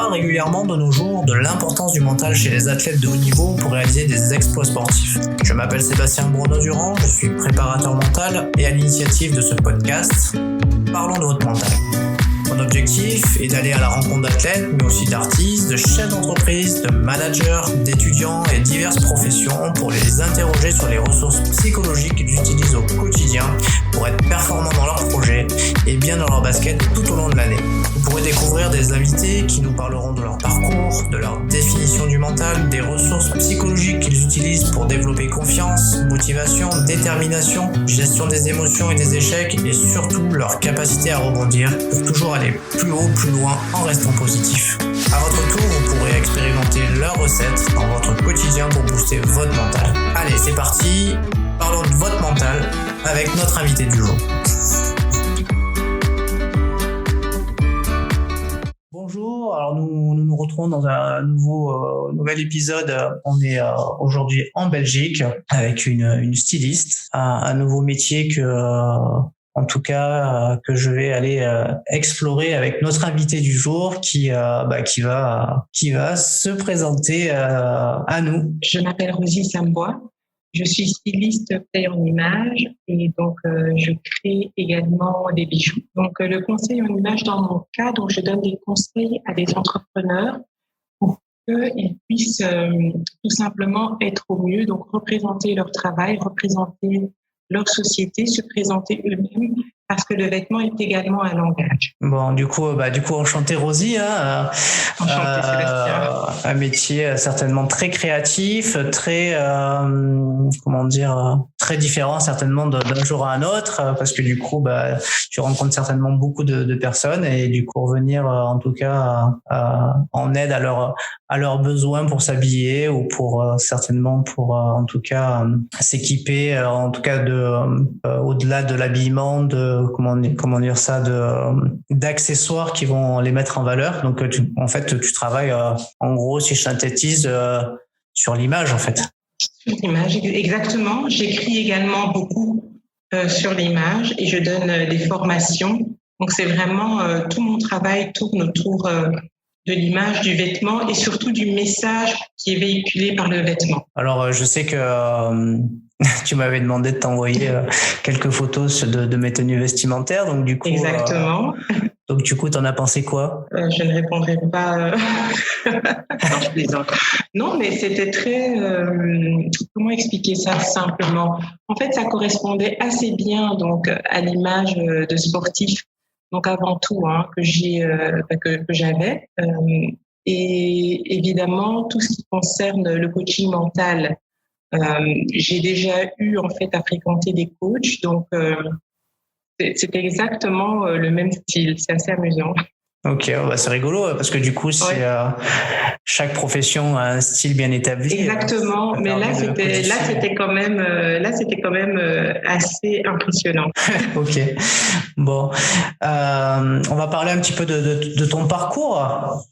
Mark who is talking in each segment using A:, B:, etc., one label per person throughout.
A: parle régulièrement de nos jours de l'importance du mental chez les athlètes de haut niveau pour réaliser des exploits sportifs. Je m'appelle Sébastien Bruno-Durand, je suis préparateur mental et à l'initiative de ce podcast, parlons de votre mental. Mon objectif est d'aller à la rencontre d'athlètes, mais aussi d'artistes, de chefs d'entreprise, de managers, d'étudiants et diverses professions pour les interroger sur les ressources psychologiques qu'ils utilisent au quotidien pour être performants dans leurs projets et bien dans leur basket tout au long de l'année. Vous pourrez découvrir des invités qui nous parleront de leur parcours, de leur définition du mental, des ressources psychologiques qu'ils utilisent pour développer confiance, motivation, détermination, gestion des émotions et des échecs et surtout leur capacité à rebondir pour toujours aller plus haut, plus loin en restant positif. À votre tour, vous pourrez expérimenter leurs recettes dans votre quotidien pour booster votre mental. Allez, c'est parti, parlons de votre mental avec notre invité du jour. Bonjour, alors nous retrouvons dans un nouvel épisode. On est aujourd'hui en Belgique avec une styliste, un nouveau métier que je vais aller explorer avec notre invité du jour qui va se présenter à nous.
B: Je m'appelle Rosie Sambois. Je suis styliste play en image et donc je crée également des bijoux. Donc le conseil en image dans mon cas, donc je donne des conseils à des entrepreneurs pour qu'ils puissent tout simplement être au mieux, donc représenter leur travail, représenter leur société, se présenter eux-mêmes, parce que le vêtement est également un langage.
A: Bon, du coup, enchanté Rosie,
B: Enchanté Sébastien.
A: Un métier certainement très créatif, très très différent certainement d'un jour à un autre, parce que du coup, tu rencontres certainement beaucoup de personnes et du coup revenir en tout cas en aide à leurs besoins pour s'habiller ou pour certainement pour en tout cas s'équiper en tout cas au-delà de l'habillement, de comment dire ça, d'accessoires qui vont les mettre en valeur. Donc tu travailles en gros, si je synthétise, sur l'image en fait.
B: Sur l'image, exactement. J'écris également beaucoup sur l'image et je donne des formations. Donc c'est vraiment tout mon travail tourne autour de l'image du vêtement et surtout du message qui est véhiculé par le vêtement.
A: Alors je sais que tu m'avais demandé de t'envoyer quelques photos de mes tenues vestimentaires, donc du coup.
B: Exactement.
A: Donc du coup, t'en as pensé quoi ?
B: Je ne répondrai pas. Non, je plaisante. Non, mais c'était très. Comment expliquer ça simplement ? En fait, ça correspondait assez bien donc à l'image de sportif. Donc avant tout, que j'avais. Et évidemment, tout ce qui concerne le coaching mental. J'ai déjà eu en fait à fréquenter des coachs, donc c'était exactement le même style. C'est assez amusant.
A: Ok, c'est rigolo parce que du coup, chaque profession a un style bien établi.
B: Exactement, mais là c'était quand même assez impressionnant.
A: Ok, bon, on va parler un petit peu de ton parcours,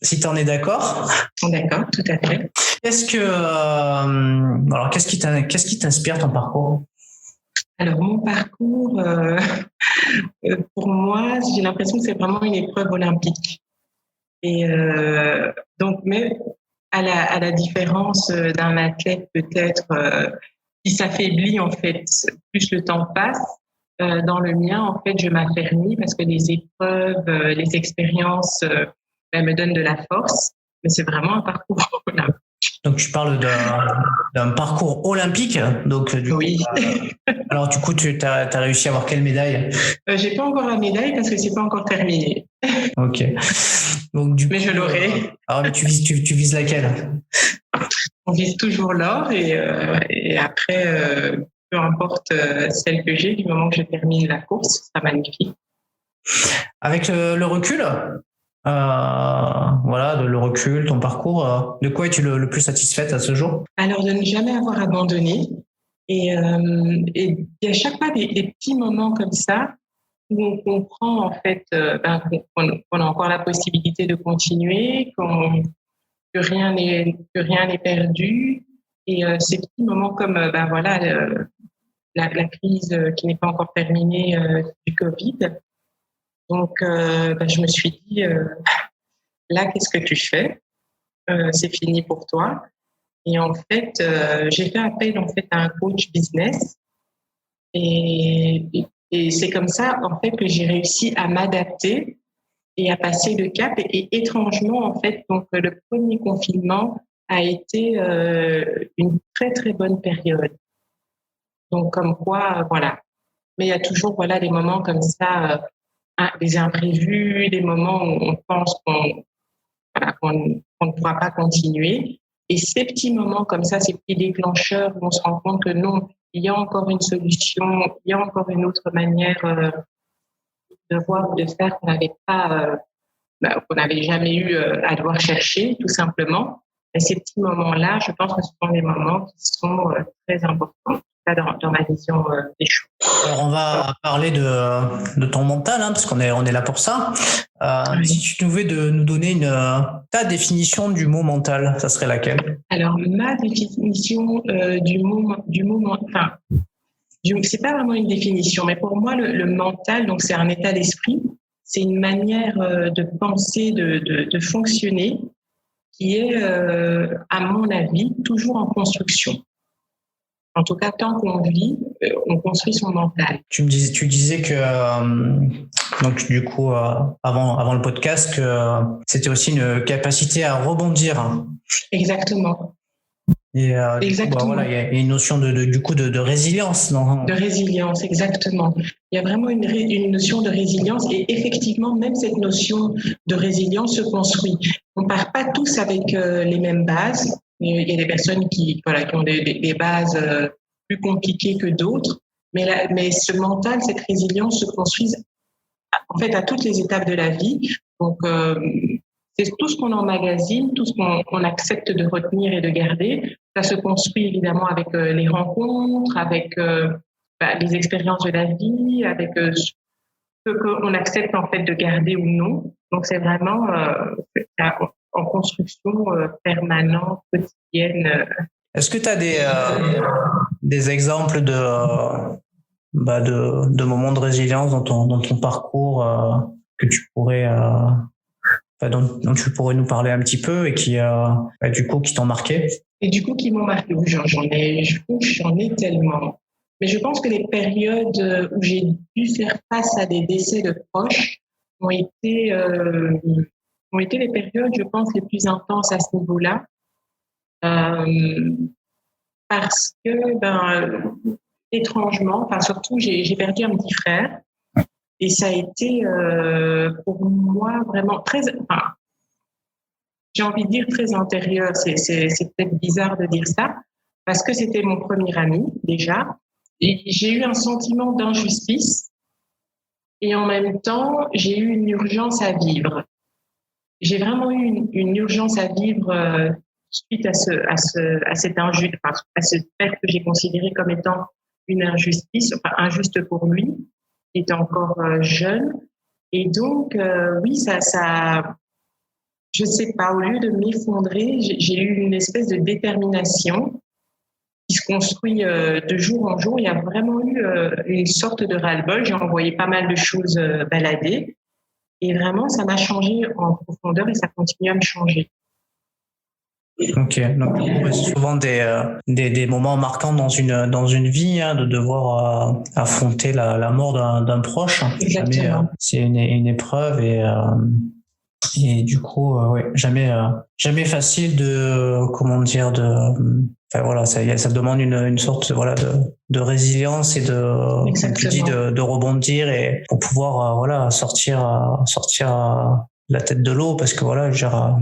A: si tu en es d'accord.
B: D'accord, tout à fait.
A: Qu'est-ce qui t'inspire ton parcours ?
B: Alors mon parcours, pour moi, j'ai l'impression que c'est vraiment une épreuve olympique. Et donc, mais à la différence d'un athlète peut-être qui s'affaiblit en fait, plus le temps passe. Dans le mien, en fait, je m'affermis parce que les épreuves, les expériences, me donnent de la force. Mais c'est vraiment un parcours olympique.
A: Donc tu parles d'un parcours olympique. Donc
B: oui.
A: Alors du coup, tu as réussi à avoir quelle médaille ?
B: J'ai pas encore la médaille parce que c'est pas encore terminé.
A: Ok. Donc
B: mais je l'aurai.
A: Alors mais tu vises laquelle ?
B: On vise toujours l'or et après, peu importe celle que j'ai, du moment que je termine la course, ce sera magnifique.
A: Avec le recul, le recul, ton parcours, de quoi es-tu le plus satisfaite à ce jour ?
B: Alors de ne jamais avoir abandonné et il y a chaque fois des petits moments comme ça où on comprend en fait qu'on a encore la possibilité de continuer, que rien n'est perdu et ces petits moments comme la crise qui n'est pas encore terminée du Covid. Donc je me suis dit là, qu'est-ce que tu fais? C'est fini pour toi. Et en fait, j'ai fait appel en fait à un coach business et c'est comme ça en fait que j'ai réussi à m'adapter et à passer le cap. Et étrangement, en fait, donc le premier confinement a été une très très bonne période. Donc comme quoi, voilà. Mais il y a toujours voilà des moments comme ça, des imprévus, des moments où on pense qu'on ne pourra pas continuer. Et ces petits moments comme ça, ces petits déclencheurs où on se rend compte que non, il y a encore une solution, il y a encore une autre manière de voir ou de faire qu'on n'avait jamais eu à devoir chercher, tout simplement. Et ces petits moments-là, je pense que ce sont des moments qui sont très importants dans ma vision des choses.
A: Alors on va parler de ton mental, hein, parce qu'on est là pour ça.
B: Oui.
A: Si tu devais nous donner ta définition du mot mental, ça serait laquelle?
B: Alors ma définition du mot, enfin, c'est pas vraiment une définition, mais pour moi le mental, donc c'est un état d'esprit, c'est une manière de penser, de fonctionner, qui est, à mon avis, toujours en construction. En tout cas, tant qu'on vit, on construit son mental.
A: Tu disais que donc du coup avant le podcast que c'était aussi une capacité à rebondir.
B: Exactement.
A: Et
B: exactement.
A: Voilà, il y a une notion de résilience.
B: De résilience, exactement. Il y a vraiment une notion de résilience et effectivement, même cette notion de résilience se construit. On ne part pas tous avec les mêmes bases. Il y a des personnes qui ont des bases plus compliquées que d'autres, mais ce mental, cette résilience se construit en fait à toutes les étapes de la vie. Donc, c'est tout ce qu'on emmagasine, tout ce qu'on accepte de retenir et de garder. Ça se construit évidemment avec les rencontres, avec les expériences de la vie, avec ce qu'on accepte en fait de garder ou non. Donc c'est vraiment en construction permanente, quotidienne.
A: Est-ce que tu as des exemples de moments de résilience dans ton parcours que tu pourrais dont tu pourrais nous parler un petit peu et qui du coup qui t'ont marqué?
B: Et du coup qui m'ont marqué, j'en ai tellement. Mais je pense que les périodes où j'ai dû faire face à des décès de proches ont été les périodes, je pense, les plus intenses à ce niveau-là. Parce que, étrangement, surtout, j'ai perdu un petit frère. Et ça a été pour moi vraiment j'ai envie de dire très intérieur. C'est peut-être bizarre de dire ça, parce que c'était mon premier ami déjà. Et j'ai eu un sentiment d'injustice et en même temps, j'ai eu une urgence à vivre. J'ai vraiment eu une urgence à vivre suite à cette injustice, à ce fait que j'ai considéré comme étant une injustice, injuste pour lui, qui était encore jeune. Et donc, oui, ça, je sais pas, au lieu de m'effondrer, j'ai eu une espèce de détermination qui se construit de jour en jour. Il y a vraiment eu une sorte de ras-le-bol. J'ai envoyé pas mal de choses balader. Et vraiment, ça m'a changé en profondeur et ça continue à me changer.
A: Ok, donc c'est souvent des moments marquants dans une vie, hein, de devoir affronter la mort d'un proche.
B: Exactement.
A: C'est une épreuve et du coup jamais facile ça demande une sorte de résilience et comme tu dis de rebondir et pour pouvoir sortir la tête de l'eau, parce que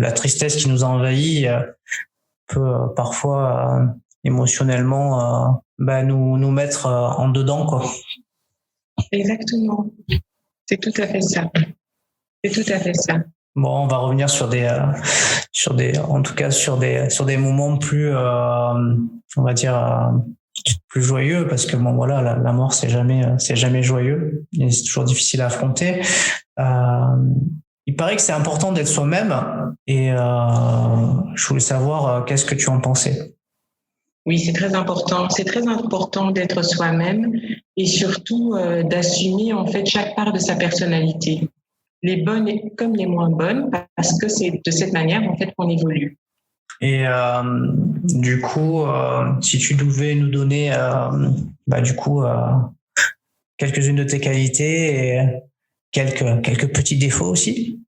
A: la tristesse qui nous envahit peut parfois émotionnellement nous mettre en dedans, quoi.
B: Exactement. C'est tout à fait ça.
A: Bon, on va revenir sur des moments plus on va dire plus joyeux, parce que la mort c'est jamais joyeux et c'est toujours difficile à affronter. Il paraît que c'est important d'être soi-même et je voulais savoir qu'est-ce que tu en pensais.
B: Oui, c'est très important. C'est très important d'être soi-même et surtout d'assumer en fait chaque part de sa personnalité. les bonnes comme les moins bonnes, parce que c'est de cette manière en fait qu'on évolue.
A: Et du coup, si tu devais nous donner quelques-unes de tes qualités et quelques petits défauts aussi.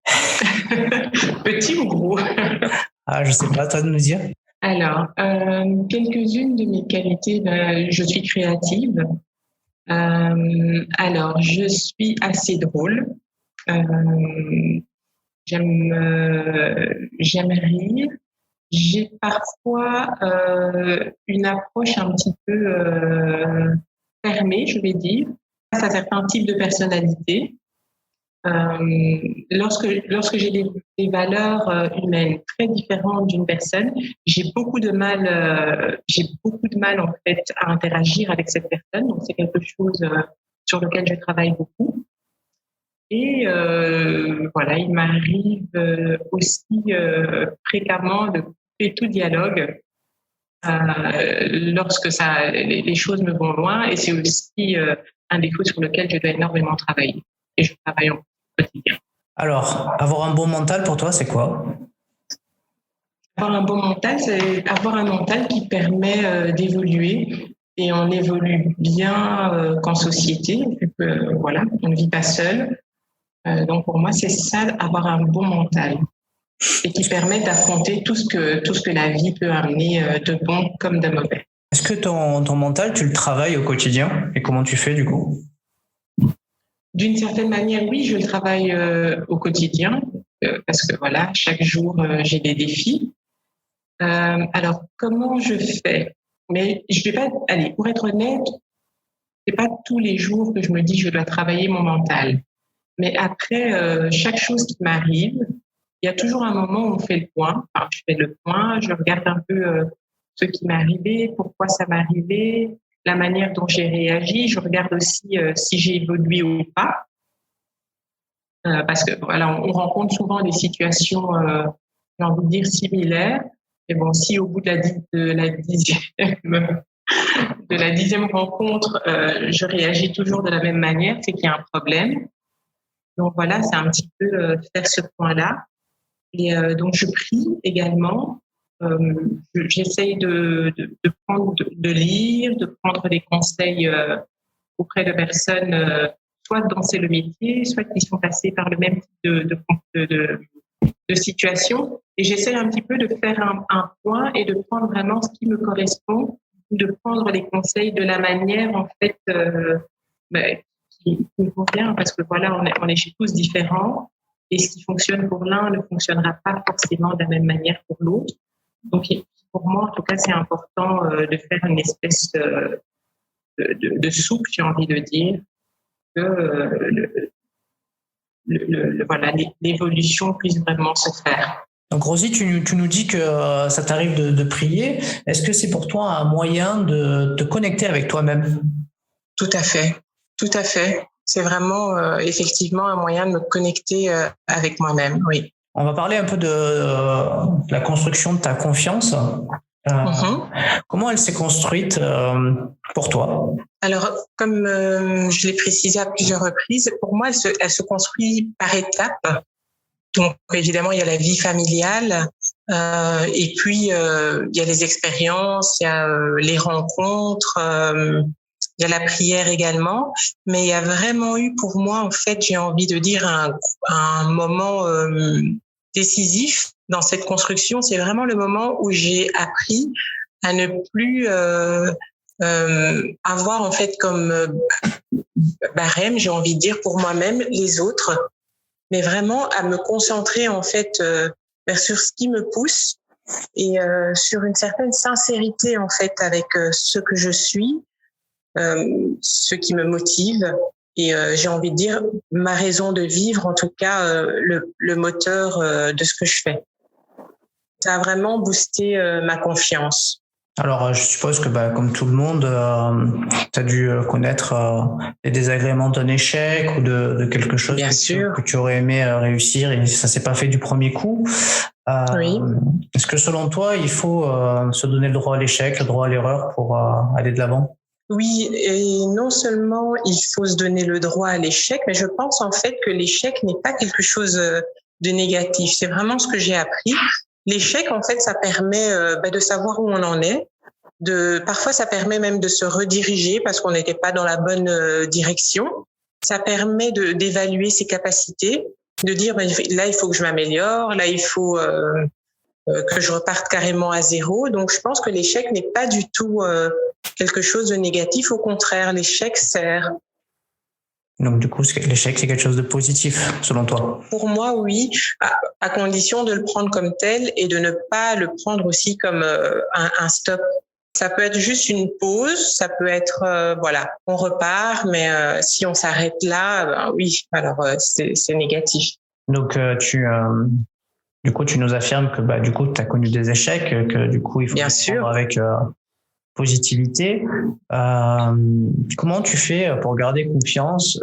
B: Petit ou gros?
A: Je sais pas, à toi de nous dire.
B: Alors, quelques-unes de mes qualités, je suis créative. Alors, je suis assez drôle. J'aime rire. J'ai parfois une approche un petit peu fermée, je vais dire, face à certains types de personnalités. Lorsque j'ai des valeurs humaines très différentes d'une personne, j'ai beaucoup de mal en fait à interagir avec cette personne. Donc c'est quelque chose sur lequel je travaille beaucoup. Et voilà, il m'arrive aussi fréquemment de couper tout dialogue lorsque les choses me vont loin. Et c'est aussi un défaut sur lequel je dois énormément travailler. Et je travaille en quotidien.
A: Alors, avoir un bon mental pour toi, c'est quoi?
B: Avoir un bon mental, c'est avoir un mental qui permet d'évoluer. Et on évolue bien qu'en société. Voilà, on ne vit pas seul. Donc pour moi, c'est ça, avoir un bon mental. Et qui permet d'affronter tout ce que la vie peut amener de bon comme de mauvais.
A: Est-ce que ton mental, tu le travailles au quotidien? Et comment tu fais du coup?
B: D'une certaine manière, oui, je le travaille au quotidien parce que voilà, chaque jour, j'ai des défis. Alors, comment je fais? Mais je vais pas, allez, pour être honnête, c'est pas tous les jours que je me dis je dois travailler mon mental. Mais après, chaque chose qui m'arrive, il y a toujours un moment où on fait le point. Enfin, je fais le point, je regarde un peu ce qui m'est arrivé, pourquoi ça m'est arrivé, la manière dont j'ai réagi. Je regarde aussi si j'ai évolué ou pas. Parce que voilà, on rencontre souvent des situations, j'ai envie de dire, similaires. Et bon, si au bout de la dixième rencontre, je réagis toujours de la même manière, c'est qu'il y a un problème. Donc voilà, c'est un petit peu faire ce point-là. Et donc je prie également. J'essaye de lire, de prendre des conseils auprès de personnes, soit dont c'est le métier, soit qui sont passées par le même type de situation. Et j'essaye un petit peu de faire un point et de prendre vraiment ce qui me correspond, de prendre les conseils de la manière en fait qui me convient, parce que voilà, on est chez tous différents. Et ce qui fonctionne pour l'un ne fonctionnera pas forcément de la même manière pour l'autre. Donc, pour moi, en tout cas, c'est important de faire une espèce de soupe, j'ai envie de dire, que voilà, l'évolution puisse vraiment se faire.
A: Donc, Rosie, tu nous dis que ça t'arrive de prier. Est-ce que c'est pour toi un moyen de te connecter avec toi-même?
B: Tout à fait. Tout à fait. C'est vraiment effectivement un moyen de me connecter avec moi-même, oui.
A: On va parler un peu de la construction de ta confiance. Comment elle s'est construite pour toi?
B: Alors, comme je l'ai précisé à plusieurs reprises, pour moi, elle se construit par étapes. Donc, évidemment, il y a la vie familiale, et puis il y a les expériences, il y a les rencontres, il y a la prière également, mais il y a vraiment eu pour moi, en fait, j'ai envie de dire un moment décisif dans cette construction. C'est vraiment le moment où j'ai appris à ne plus avoir en fait comme barème, j'ai envie de dire, pour moi-même les autres, mais vraiment à me concentrer en fait sur ce qui me pousse et sur une certaine sincérité en fait avec ce que je suis. Ce qui me motive et j'ai envie de dire ma raison de vivre, en tout cas le moteur de ce que je fais. Ça a vraiment boosté ma confiance.
A: Alors, je suppose que comme tout le monde, tu as dû connaître les désagréments d'un échec ou de quelque chose que tu aurais aimé réussir et ça s'est pas fait du premier coup.
B: Oui.
A: Est-ce que selon toi, il faut se donner le droit à l'échec, le droit à l'erreur pour aller de l'avant?
B: Oui, et non seulement il faut se donner le droit à l'échec, mais je pense en fait que l'échec n'est pas quelque chose de négatif. C'est vraiment ce que j'ai appris. L'échec, en fait, ça permet de savoir où on en est. Parfois, ça permet même de se rediriger parce qu'on n'était pas dans la bonne direction. Ça permet d'évaluer ses capacités, de dire là, il faut que je m'améliore, là, il faut que je reparte carrément à zéro. Donc, je pense que l'échec n'est pas du tout quelque chose de négatif. Au contraire, l'échec sert.
A: Donc, du coup, l'échec, c'est quelque chose de positif, selon toi?
B: Pour moi, oui, à condition de le prendre comme tel et de ne pas le prendre aussi comme un stop. Ça peut être juste une pause, ça peut être, on repart, mais si on s'arrête là, oui, alors c'est négatif.
A: Donc, du coup, tu nous affirmes que du coup, tu as connu des échecs, que du coup, il faut
B: bien
A: le
B: sûr
A: prendre avec positivité. Comment tu fais pour garder confiance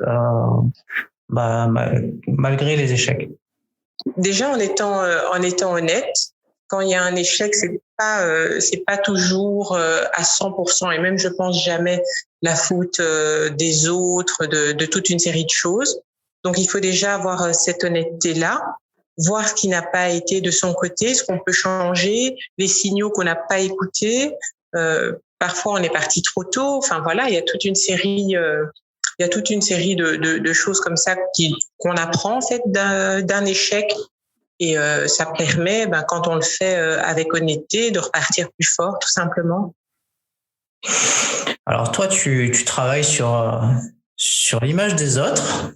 A: malgré les échecs?
B: Déjà en étant honnête, quand il y a un échec, c'est pas toujours à 100%, et même je pense jamais la faute des autres, de toute une série de choses. Donc il faut déjà avoir cette honnêteté-là, voir ce qui n'a pas été de son côté, ce qu'on peut changer, les signaux qu'on n'a pas écoutés. Parfois, on est parti trop tôt. Enfin voilà, il y a toute une série de choses comme ça qu'on apprend en fait d'un échec. Et ça permet, quand on le fait avec honnêteté, de repartir plus fort, tout simplement.
A: Alors toi, tu travailles sur l'image des autres,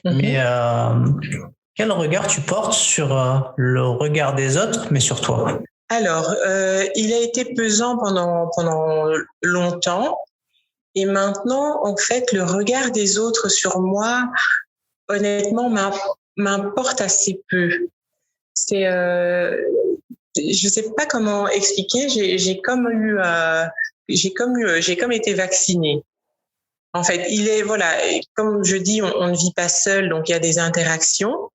A: mais quel regard tu portes sur le regard des autres, mais sur toi?
B: Alors, il a été pesant pendant longtemps, et maintenant, en fait, le regard des autres sur moi, honnêtement, m'importe assez peu. C'est, je sais pas comment expliquer. J'ai comme été vaccinée. En fait, comme je dis, on ne vit pas seul, donc il y a des interactions.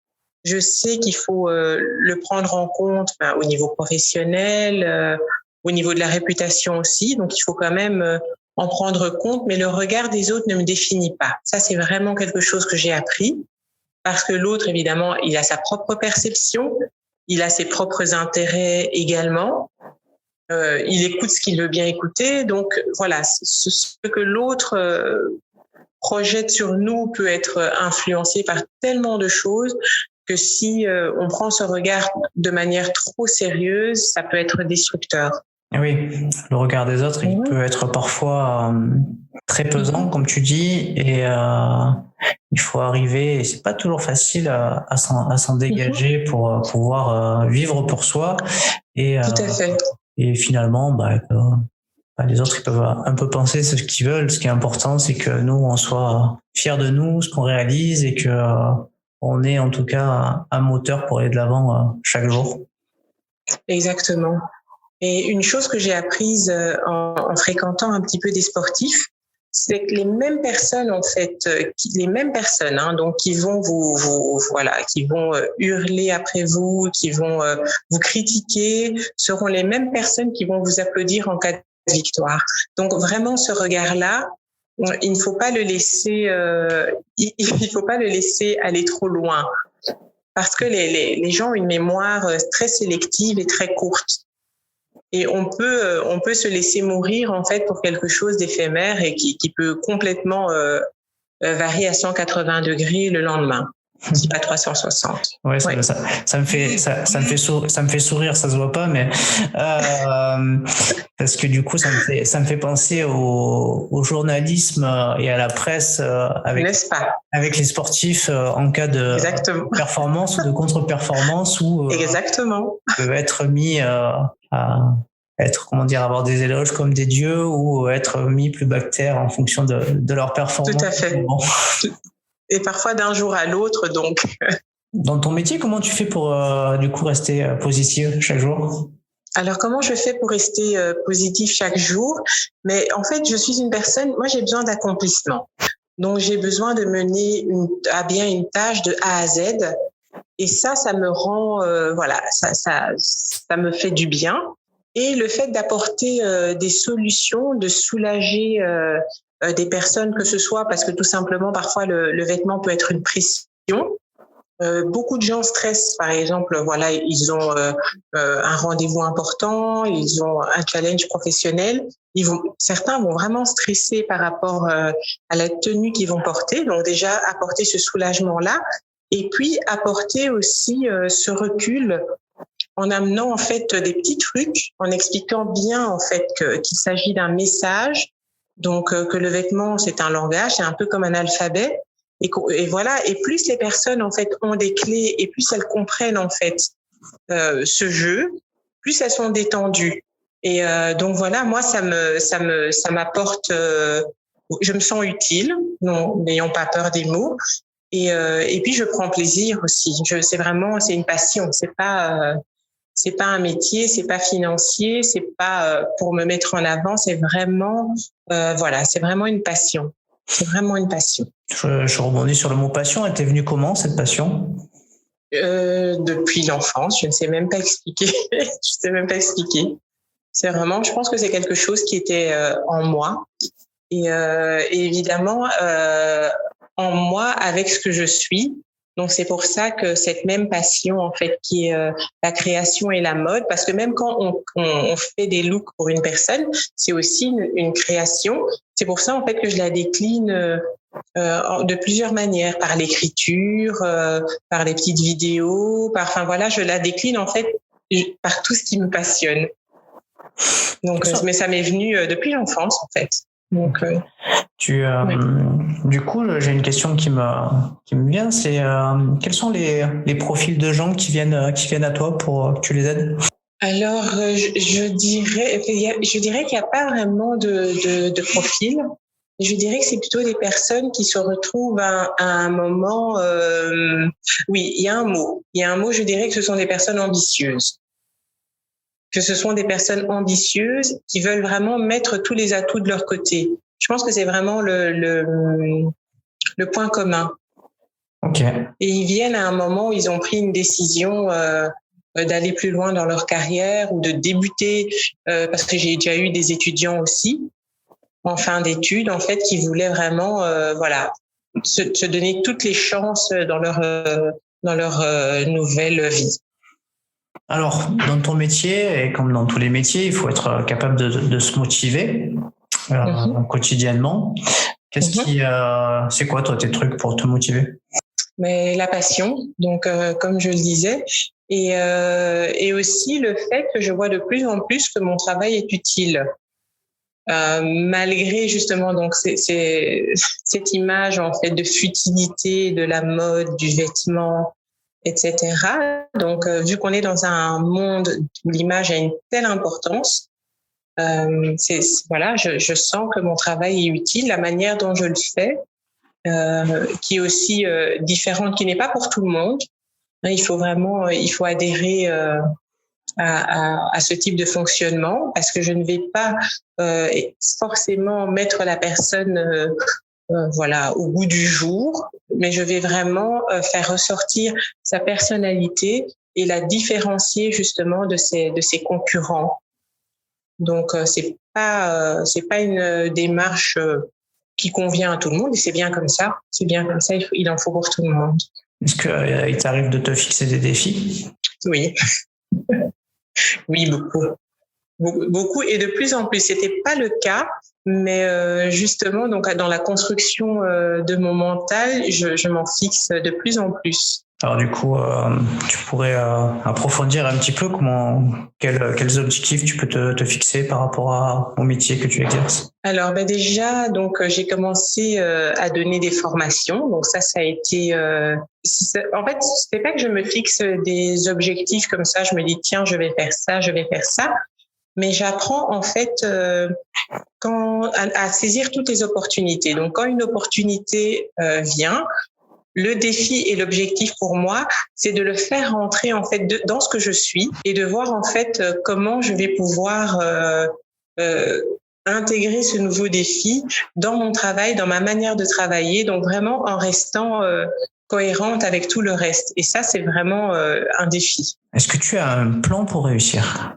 B: Je sais qu'il faut le prendre en compte au niveau professionnel, au niveau de la réputation aussi. Donc, il faut quand même en prendre compte, mais le regard des autres ne me définit pas. Ça, c'est vraiment quelque chose que j'ai appris, parce que l'autre, évidemment, il a sa propre perception, il a ses propres intérêts également. Il écoute ce qu'il veut bien écouter. Donc, voilà, ce que l'autre projette sur nous peut être influencé par tellement de choses que si on prend ce regard de manière trop sérieuse, ça peut être destructeur.
A: Oui, le regard des autres, il peut être parfois très pesant, comme tu dis, et il faut arriver, et c'est pas toujours facile à s'en dégager pour pouvoir vivre pour soi. Et,
B: tout à fait.
A: Et finalement, les autres, ils peuvent un peu penser ce qu'ils veulent. Ce qui est important, c'est que nous, on soit fiers de nous, ce qu'on réalise, et que on ait en tout cas un moteur pour aller de l'avant chaque jour.
B: Exactement. Et une chose que j'ai apprise en fréquentant un petit peu des sportifs, c'est que les mêmes personnes en fait, donc qui vont qui vont hurler après vous, qui vont vous critiquer, seront les mêmes personnes qui vont vous applaudir en cas de victoire. Donc vraiment ce regard-là, il ne faut pas le laisser, il faut pas le laisser aller trop loin, parce que les gens ont une mémoire très sélective et très courte. Et on peut se laisser mourir en fait pour quelque chose d'éphémère et qui peut complètement varier à 180 degrés le lendemain, si pas 360.
A: Ouais, ça me fait sourire, ça se voit pas, mais parce que du coup ça me fait penser au journalisme et à la presse avec les sportifs en cas de performance ou de contre-performance où peuvent être mis à avoir des éloges comme des dieux ou être mis plus bactères en fonction de leur performance.
B: Tout à fait. Et parfois d'un jour à l'autre, donc.
A: Dans ton métier, comment tu fais pour du coup rester positive chaque jour?
B: Alors, comment je fais pour rester positive chaque jour? Mais en fait, je suis une personne, moi j'ai besoin d'accomplissement. Donc, j'ai besoin de mener à bien une tâche de A à Z. Et ça me rend, ça me fait du bien. et le fait d'apporter des solutions, de soulager des personnes, que ce soit parce que tout simplement parfois le vêtement peut être une pression. Beaucoup de gens stressent, par exemple, voilà, ils ont un rendez-vous important, ils ont un challenge professionnel. Certains vont vraiment stresser par rapport à la tenue qu'ils vont porter. Donc déjà apporter ce soulagement-là, et puis apporter aussi ce recul en amenant en fait des petits trucs, en expliquant bien en fait qu'il s'agit d'un message, donc que le vêtement c'est un langage, c'est un peu comme un alphabet. Et voilà, et plus les personnes en fait ont des clés et plus elles comprennent en fait ce jeu, plus elles sont détendues. Et donc voilà, moi ça m'apporte, je me sens utile, n'ayons pas peur des mots. Et puis je prends plaisir aussi. C'est une passion. C'est pas un métier, c'est pas financier, c'est pas pour me mettre en avant. C'est vraiment c'est vraiment une passion. C'est vraiment une passion.
A: Je rebondis sur le mot passion. Elle t'est venue comment, cette passion ?
B: Depuis l'enfance, je ne sais même pas expliquer. C'est vraiment, je pense que c'est quelque chose qui était en moi. Et évidemment, en moi, avec ce que je suis. Donc, c'est pour ça que cette même passion, en fait, qui est la création et la mode, parce que même quand on fait des looks pour une personne, c'est aussi une création. C'est pour ça, en fait, que je la décline de plusieurs manières, par l'écriture, par les petites vidéos, je la décline, en fait, par tout ce qui me passionne. Donc, mais ça m'est venu depuis l'enfance, en fait. Donc,
A: Du coup, j'ai une question qui me vient, c'est quels sont les profils de gens qui viennent à toi pour que tu les aides ?
B: Alors, je dirais qu'il n'y a pas vraiment de profil. Je dirais que c'est plutôt des personnes qui se retrouvent à un moment. Oui, il y a un mot. Je dirais que ce sont des personnes ambitieuses. Que ce sont des personnes ambitieuses qui veulent vraiment mettre tous les atouts de leur côté. Je pense que c'est vraiment le point commun.
A: Ok.
B: Et ils viennent à un moment où ils ont pris une décision d'aller plus loin dans leur carrière ou de débuter, parce que j'ai déjà eu des étudiants aussi en fin d'études, en fait, qui voulaient vraiment se donner toutes les chances dans leur nouvelle vie.
A: Alors, dans ton métier, et comme dans tous les métiers, il faut être capable de se motiver quotidiennement. C'est quoi, toi, tes trucs pour te motiver ?
B: Mais la passion, donc comme je le disais, et aussi le fait que je vois de plus en plus que mon travail est utile. Malgré justement donc cette image en fait de futilité de la mode, du vêtement, etc. Donc, vu qu'on est dans un monde où l'image a une telle importance, je sens que mon travail est utile, la manière dont je le fais, qui est aussi différente, qui n'est pas pour tout le monde. Il faut adhérer à ce type de fonctionnement, parce que je ne vais pas forcément mettre la personne au goût du jour, mais je vais vraiment faire ressortir sa personnalité et la différencier justement de ses concurrents. Donc c'est pas une démarche qui convient à tout le monde, et c'est bien comme ça. Il en faut pour tout le monde.
A: Est-ce qu'il t'arrive de te fixer des défis ?
B: Oui. Oui, beaucoup, et de plus en plus. C'était pas le cas, mais justement, donc dans la construction de mon mental, je m'en fixe de plus en plus.
A: Alors du coup, tu pourrais approfondir un petit peu quels objectifs tu peux te fixer par rapport au métier que tu exerces.
B: Alors déjà, donc j'ai commencé à donner des formations. Donc ça a été. En fait, c'est pas que je me fixe des objectifs comme ça. Je me dis tiens, je vais faire ça. Mais j'apprends en fait à saisir toutes les opportunités. Donc quand une opportunité vient, le défi et l'objectif pour moi, c'est de le faire rentrer en fait dans ce que je suis et de voir en fait comment je vais pouvoir intégrer ce nouveau défi dans mon travail, dans ma manière de travailler, donc vraiment en restant cohérente avec tout le reste. Et ça, c'est vraiment un défi.
A: Est-ce que tu as un plan pour réussir ?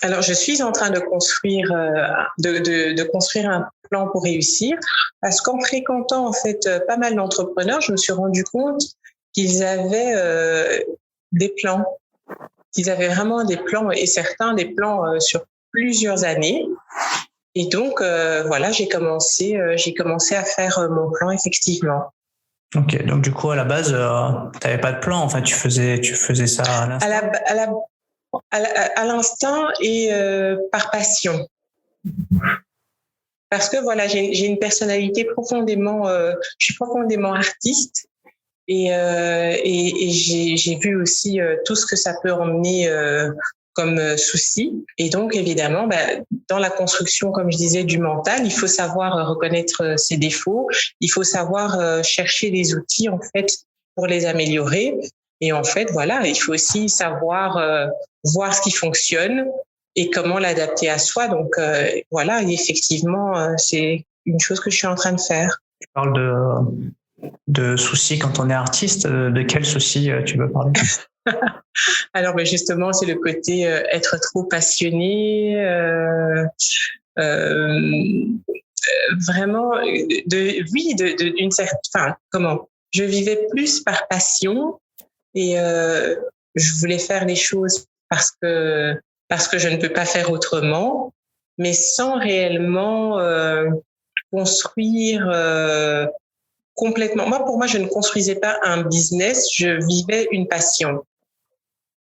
B: Alors, je suis en train de construire, de construire un plan pour réussir, parce qu'en fréquentant en fait pas mal d'entrepreneurs, je me suis rendu compte qu'ils avaient des plans, qu'ils avaient vraiment des plans et certains des plans sur plusieurs années. Et donc voilà, j'ai commencé à faire mon plan effectivement.
A: Ok, donc du coup à la base, tu n'avais pas de plan, enfin tu faisais ça à l'instant.
B: À l'instinct et par passion. Parce que voilà, j'ai une personnalité profondément, je suis profondément artiste et j'ai vu aussi tout ce que ça peut emmener comme souci. Et donc évidemment, dans la construction, comme je disais, du mental, il faut savoir reconnaître ses défauts, il faut savoir chercher les outils en fait pour les améliorer. Et en fait, voilà, il faut aussi savoir voir ce qui fonctionne et comment l'adapter à soi. Donc voilà, effectivement, c'est une chose que je suis en train de faire.
A: Tu parles de soucis quand on est artiste. De quels soucis tu veux parler?
B: Alors justement, c'est le côté être trop passionné, vraiment, d'une certaine, enfin, comment? Je vivais plus par passion et je voulais faire les choses parce que je ne peux pas faire autrement, mais sans réellement construire complètement. Pour moi, je ne construisais pas un business, je vivais une passion.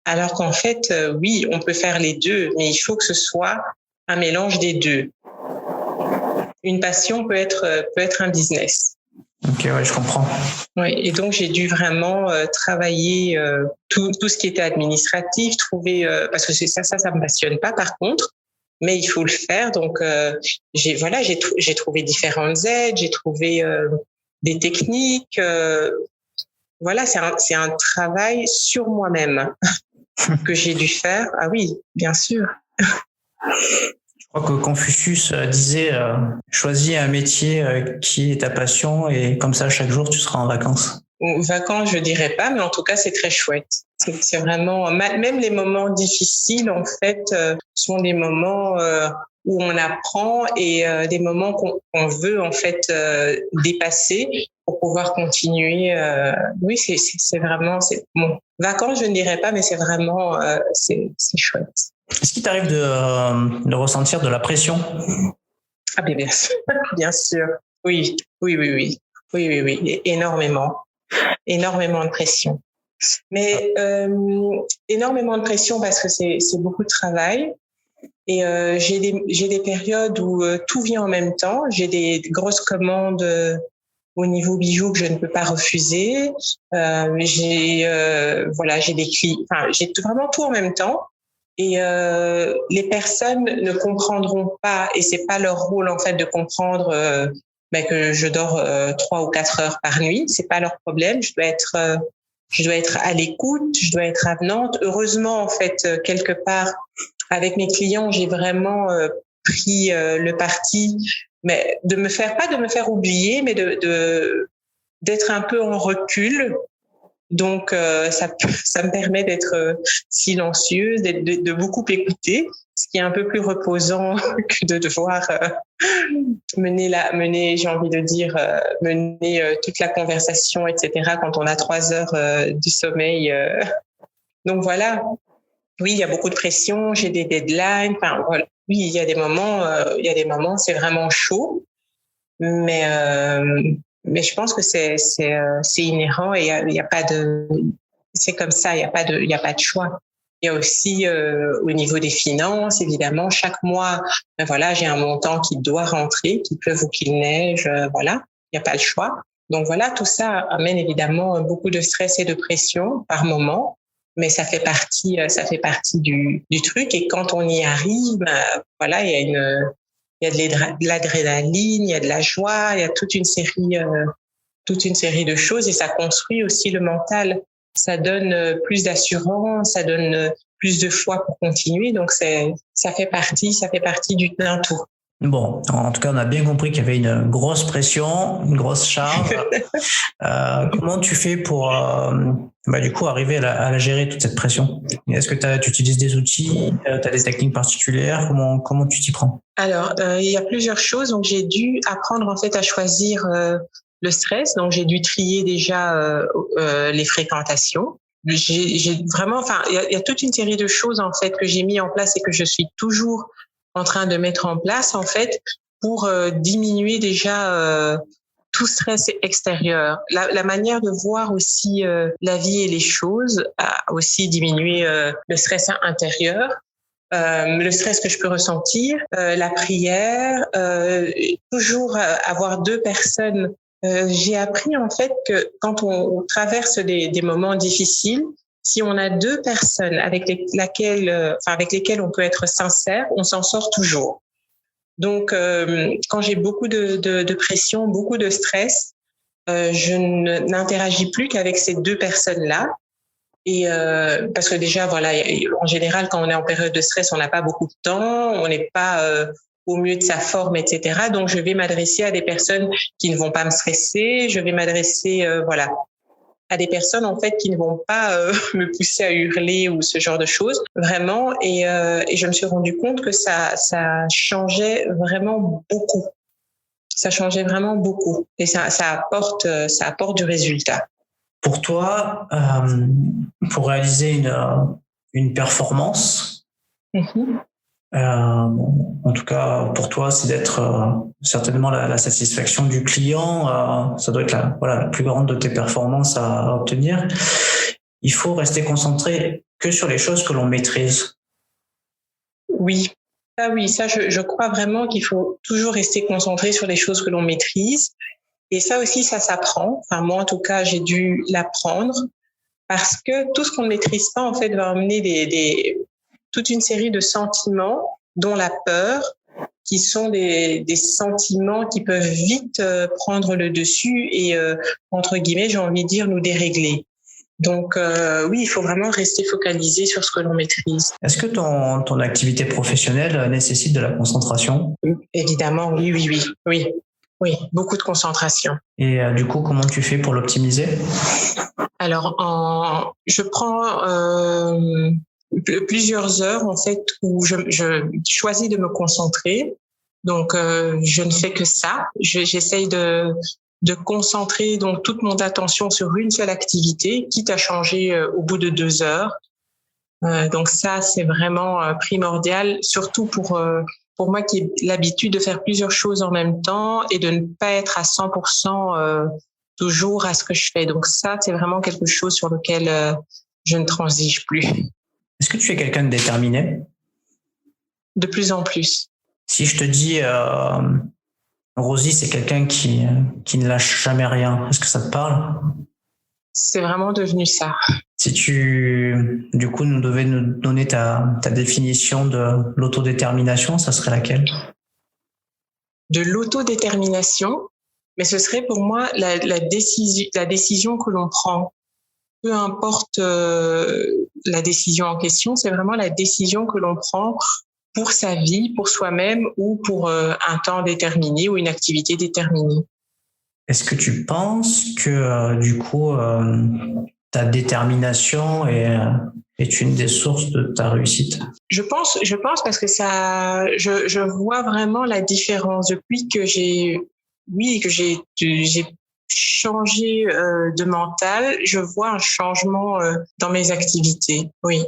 B: Alors qu'en fait, oui, on peut faire les deux, mais il faut que ce soit un mélange des deux. Une passion peut être un business.
A: Ok, ouais, je comprends.
B: Oui, et donc j'ai dû vraiment travailler tout ce qui était administratif, trouver parce que ça me passionne pas par contre, mais il faut le faire. Donc j'ai trouvé différentes aides, j'ai trouvé des techniques. Voilà, c'est un travail sur moi-même que j'ai dû faire. Ah oui, bien sûr.
A: Je crois que Confucius disait choisis un métier qui est ta passion et comme ça chaque jour tu seras en vacances.
B: Vacances, je dirais pas, mais en tout cas c'est très chouette. C'est vraiment, même les moments difficiles en fait sont des moments où on apprend et des moments qu'on veut en fait dépasser pour pouvoir continuer. Oui, c'est vraiment bon. Vacances, je ne dirais pas, mais c'est vraiment c'est chouette.
A: Est-ce qu'il t'arrive de ressentir de la pression?
B: Ah bien sûr, bien sûr. Oui, énormément de pression. Mais énormément de pression parce que c'est beaucoup de travail. Et j'ai des périodes où tout vient en même temps. J'ai des grosses commandes au niveau bijoux que je ne peux pas refuser. J'ai des clients. Enfin, j'ai vraiment tout en même temps. Et les personnes ne comprendront pas, et c'est pas leur rôle en fait de comprendre que je dors 3 ou 4 heures par nuit. C'est pas leur problème. Je dois être à l'écoute, je dois être avenante. Heureusement, en fait, quelque part, avec mes clients, j'ai vraiment pris le parti, mais pas de me faire oublier, mais d'être un peu en recul. Donc, ça me permet d'être silencieuse, de beaucoup écouter, ce qui est un peu plus reposant que de devoir mener, j'ai envie de dire, toute la conversation, etc. quand on a 3 heures du sommeil. Donc voilà. Oui, il y a beaucoup de pression, j'ai des deadlines. Enfin, voilà. Oui, il y a des moments, c'est vraiment chaud, mais je pense que c'est inhérent et il y a pas de, c'est comme ça, il y a pas de choix. Il y a aussi au niveau des finances, évidemment, chaque mois, j'ai un montant qui doit rentrer, qu'il pleuve ou qu'il neige, voilà, il n'y a pas le choix. Donc voilà, tout ça amène évidemment beaucoup de stress et de pression par moment, mais ça fait partie du truc. Et quand on y arrive, il y a de l'adrénaline, il y a de la joie, il y a toute une série de choses et ça construit aussi le mental. Ça donne plus d'assurance, ça donne plus de foi pour continuer. Donc ça fait partie d'un tout.
A: Bon, en tout cas, on a bien compris qu'il y avait une grosse pression, une grosse charge. Comment tu fais pour, du coup, arriver à la gérer, toute cette pression? Est-ce que tu utilises des outils? Tu as des techniques particulières? Comment tu t'y prends?
B: Alors, il y a plusieurs choses. Donc, j'ai dû apprendre en fait à choisir le stress. Donc, j'ai dû trier déjà les fréquentations. J'ai vraiment, il y a toute une série de choses en fait que j'ai mis en place et que je suis toujours en train de mettre en place en fait pour diminuer déjà tout stress extérieur. La manière de voir aussi la vie et les choses a aussi diminué le stress intérieur. Le stress que je peux ressentir, la prière, toujours avoir deux personnes. J'ai appris en fait que quand on traverse des moments difficiles, si on a deux personnes avec lesquelles on peut être sincère, on s'en sort toujours. Donc, quand j'ai beaucoup de pression, beaucoup de stress, je n'interagis plus qu'avec ces deux personnes-là. Et parce que déjà, voilà, en général, quand on est en période de stress, on n'a pas beaucoup de temps, on n'est pas au mieux de sa forme, etc. Donc, je vais m'adresser à des personnes qui ne vont pas me stresser. Je vais m'adresser, à des personnes en fait qui ne vont pas me pousser à hurler ou ce genre de choses, vraiment. Et je me suis rendu compte que ça changeait vraiment beaucoup. Ça changeait vraiment beaucoup, et ça apporte du résultat.
A: Pour toi, pour réaliser une performance, en tout cas pour toi, c'est d'être certainement la satisfaction du client, ça doit être la plus grande de tes performances à obtenir. Il faut rester concentré que sur les choses que l'on maîtrise.
B: Oui, ça je crois vraiment qu'il faut toujours rester concentré sur les choses que l'on maîtrise. Et ça aussi, ça s'apprend. Enfin, moi, en tout cas, j'ai dû l'apprendre parce que tout ce qu'on ne maîtrise pas, en fait, va amener toute une série de sentiments, dont la peur, qui sont des sentiments qui peuvent vite prendre le dessus et, entre guillemets, j'ai envie de dire, nous dérégler. Donc, oui, il faut vraiment rester focalisé sur ce que l'on maîtrise.
A: Est-ce que ton activité professionnelle nécessite de la concentration?
B: Évidemment, oui. Oui, beaucoup de concentration.
A: Et du coup, comment tu fais pour l'optimiser?
B: Alors, je prends plusieurs heures en fait où je choisis de me concentrer. Donc, je ne fais que ça. J'essaye de concentrer donc toute mon attention sur une seule activité, quitte à changer au bout de 2 heures. Donc ça, c'est vraiment primordial, surtout pour moi qui ai l'habitude de faire plusieurs choses en même temps et de ne pas être à 100% toujours à ce que je fais. Donc ça, c'est vraiment quelque chose sur lequel je ne transige plus.
A: Est-ce que tu es quelqu'un de déterminé?
B: De plus en plus.
A: Si je te dis, Rosie, c'est quelqu'un qui ne lâche jamais rien, est-ce que ça te parle?
B: C'est vraiment devenu ça.
A: Si tu, du coup, nous devais nous donner ta définition de l'autodétermination, ça serait laquelle?
B: De l'autodétermination, mais ce serait pour moi la décision que l'on prend. Peu importe la décision en question, c'est vraiment la décision que l'on prend pour sa vie, pour soi-même ou pour un temps déterminé ou une activité déterminée.
A: Est-ce que tu penses que du coup ta détermination est une des sources de ta réussite?
B: Je pense parce que je vois vraiment la différence depuis que j'ai changé de mental. Je vois un changement dans mes activités. Oui.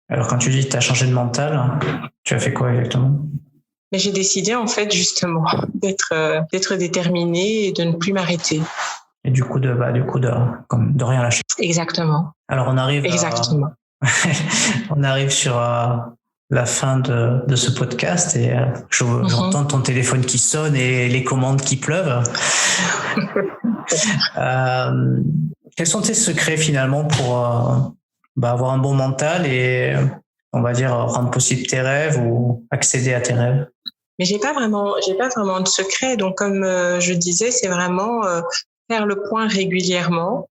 A: Alors quand tu dis que tu as changé de mental, tu as fait quoi exactement?
B: Mais j'ai décidé en fait justement d'être déterminée et de ne plus m'arrêter.
A: Et du coup de rien lâcher.
B: Exactement.
A: Alors on arrive
B: Exactement.
A: on arrive sur la fin de ce podcast et j'entends ton téléphone qui sonne et les commandes qui pleuvent. Quels sont tes secrets finalement pour avoir un bon mental et on va dire rendre possible tes rêves ou accéder à tes rêves?
B: Mais j'ai pas vraiment de secret. Donc comme je disais, c'est vraiment faire le point régulièrement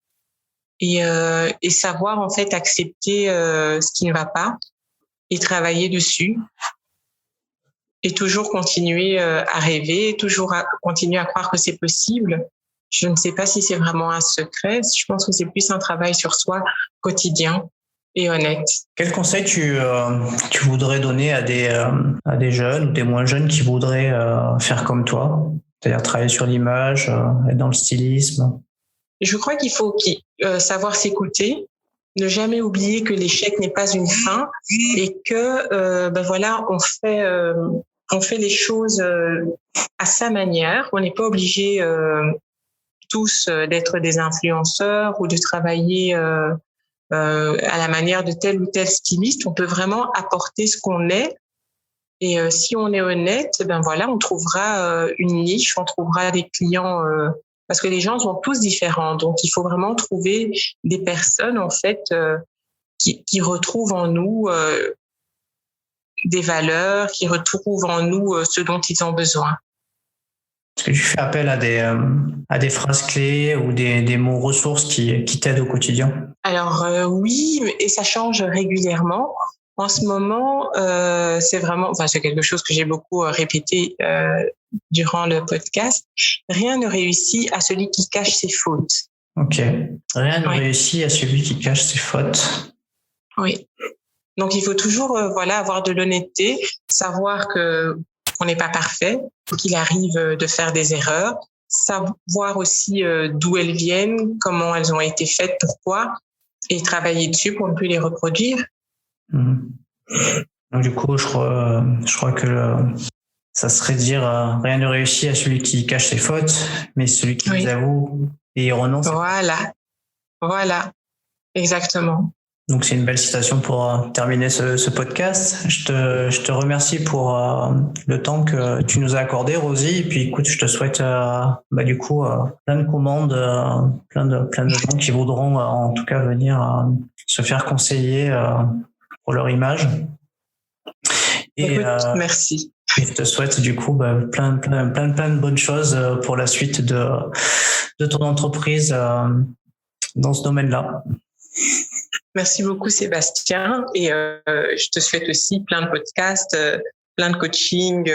B: et savoir en fait accepter ce qui ne va pas et travailler dessus. et toujours continuer à rêver, toujours continuer à croire que c'est possible. Je ne sais pas si c'est vraiment un secret. Je pense que c'est plus un travail sur soi quotidien et honnête.
A: Quel conseil tu voudrais donner à des jeunes ou des moins jeunes qui voudraient faire comme toi, c'est-à-dire travailler sur l'image, être dans le stylisme?
B: Je crois qu'il faut savoir s'écouter, ne jamais oublier que l'échec n'est pas une fin et que on fait les choses à sa manière. On n'est pas obligé tous d'être des influenceurs ou de travailler à la manière de tel ou tel styliste. On peut vraiment apporter ce qu'on est. Et si on est honnête, on trouvera une niche, on trouvera des clients parce que les gens sont tous différents. Donc, il faut vraiment trouver des personnes, en fait, qui retrouvent en nous des valeurs, qui retrouvent en nous ce dont ils ont besoin.
A: Est-ce que tu fais appel à des phrases clés ou des mots ressources qui t'aident au quotidien?
B: Alors, oui, et ça change régulièrement. En ce moment, c'est quelque chose que j'ai beaucoup répété durant le podcast. Rien ne réussit à celui qui cache ses fautes.
A: Ok. Rien ne réussit à celui qui cache ses fautes.
B: Oui. Donc, il faut toujours avoir de l'honnêteté, savoir qu'on n'est pas parfait, qu'il arrive de faire des erreurs, savoir aussi d'où elles viennent, comment elles ont été faites, pourquoi, et travailler dessus pour ne plus les reproduire.
A: Donc du coup, je crois que ça serait dire rien ne réussit à celui qui cache ses fautes, mais celui qui les avoue et y renonce.
B: Voilà, exactement.
A: Donc c'est une belle citation pour terminer ce podcast. Je te remercie pour le temps que tu nous as accordé, Rosie. Et puis écoute, je te souhaite plein de commandes, plein de gens qui voudront en tout cas venir se faire conseiller pour leur image. Et
B: merci.
A: Et je te souhaite du coup plein de bonnes choses pour la suite de ton entreprise dans ce domaine-là.
B: Merci beaucoup Sébastien et je te souhaite aussi plein de podcasts, plein de coaching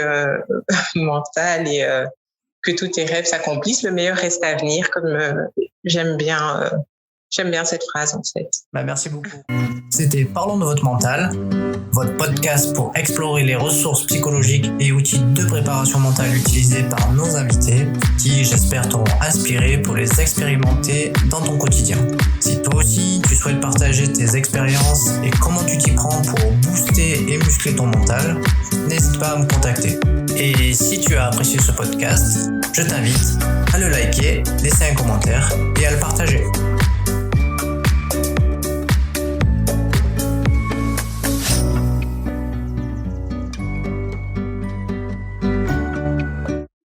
B: mental et que tous tes rêves s'accomplissent. Le meilleur reste à venir, comme j'aime bien cette phrase en fait.
A: Merci beaucoup. C'était Parlons de votre mental, votre podcast pour explorer les ressources psychologiques et outils de préparation mentale utilisés par nos invités qui, j'espère, t'auront inspiré pour les expérimenter dans ton quotidien. Si toi aussi, tu souhaites partager tes expériences et comment tu t'y prends pour booster et muscler ton mental, n'hésite pas à me contacter. Et si tu as apprécié ce podcast, je t'invite à le liker, laisser un commentaire et à le partager.